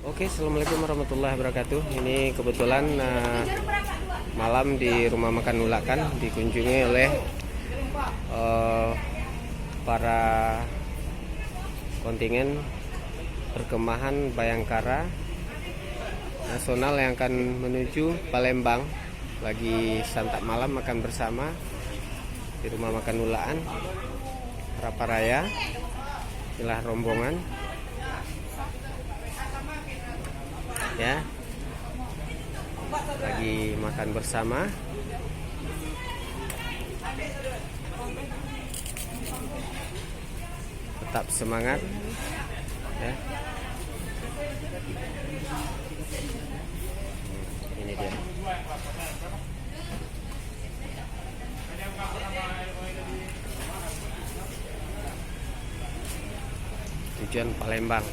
Oke, assalamualaikum warahmatullahi wabarakatuh. Ini kebetulan malam di rumah makan Nulakan dikunjungi oleh para kontingen perkemahan Bayangkara Nasional yang akan menuju Palembang. Lagi santap malam makan bersama di rumah makan Nulakan Raparaya. Inilah rombongan. Ya, lagi makan bersama. Tetap semangat ya. Ini dia. Tujuan Palembang.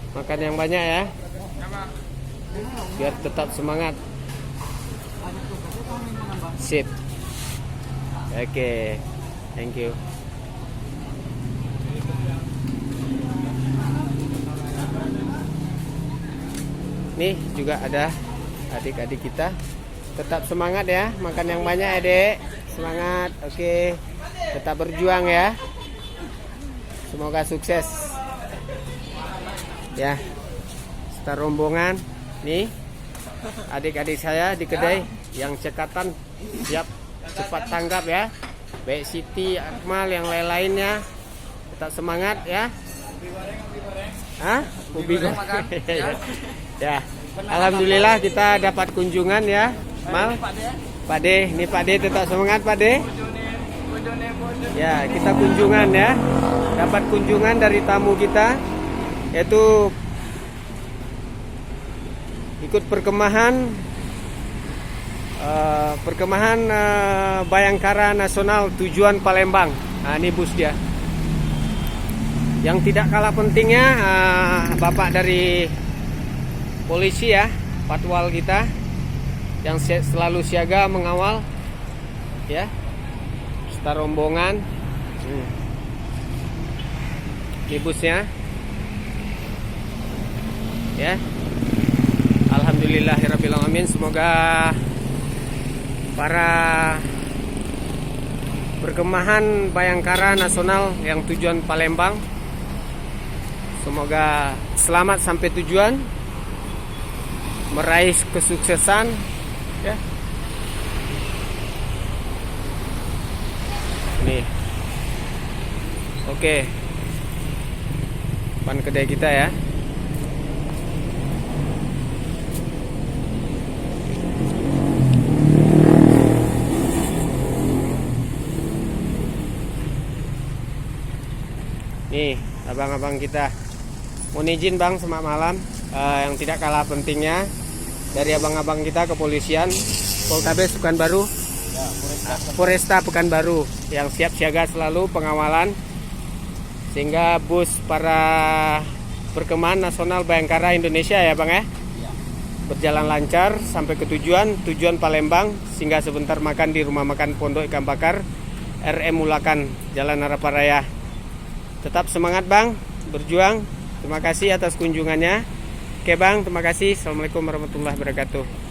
Makan yang banyak ya, biar tetap semangat. Sip. Oke, thank you. Nih juga ada adik-adik kita. Tetap semangat ya, makan yang banyak ya dek. Semangat, oke. Tetap berjuang ya. Semoga sukses. Ya, star rombongan nih adik-adik saya di kedai yang cekatan siap cepat tanggap ya. Baik Siti, Akmal, yang lain-lainnya tetap semangat ya. Hah? Ubi goreng. Ya, alhamdulillah kita dapat kunjungan ya. Mal, Pak De, ini Pak De tetap semangat Pak De. Ya, kita kunjungan ya. Dapat kunjungan dari tamu kita, yaitu ikut perkemahan Bayangkara Nasional tujuan Palembang. Nah, ini bus dia. Yang tidak kalah pentingnya Bapak dari polisi ya, patwal kita yang selalu siaga mengawal ya. Star rombongan. Ini busnya. Ya, alhamdulillahirrabbilalamin. Semoga para perkemahan Bayangkara Nasional yang tujuan Palembang, semoga selamat sampai tujuan, meraih kesuksesan ya. Nih, oke, depan kedai kita ya. Nih, abang-abang kita. Mohon izin bang, selamat malam. Yang tidak kalah pentingnya dari abang-abang kita kepolisian Poltabes Pekanbaru, Foresta Pekanbaru yang siap siaga selalu pengawalan sehingga bus para perkemahan nasional Bayangkara Indonesia ya bang ya, berjalan lancar sampai ke tujuan Palembang, sehingga sebentar makan di rumah makan Pondok Ikan Bakar RM Nulakan Jalan Raparaya. Tetap semangat bang, berjuang. Terima kasih atas kunjungannya. Oke bang, terima kasih. Assalamualaikum warahmatullahi wabarakatuh.